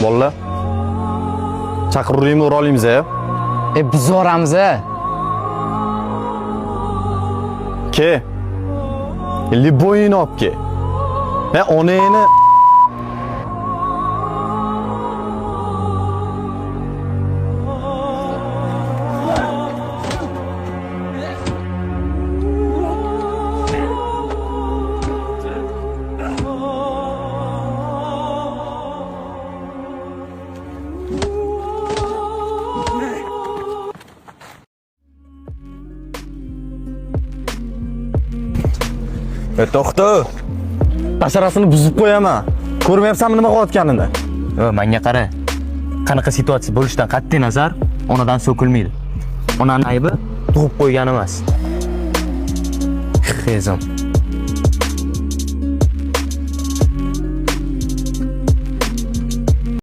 Bolalar. Chaqiruvlaymi, o'rolimiz a? Biz boramiz a. Ke. Liboyini olib ke. Onangni to'xta. Basharasini buzib qo'yaman. Ko'rmayapsanmi nima qilayotganini? Menga qara. Qanaqa situatsiya bo'lishidan qat'iy nazar, onadan so'kilmaydi. Onaning aybi tug'ib qo'ygan emas. Xezim.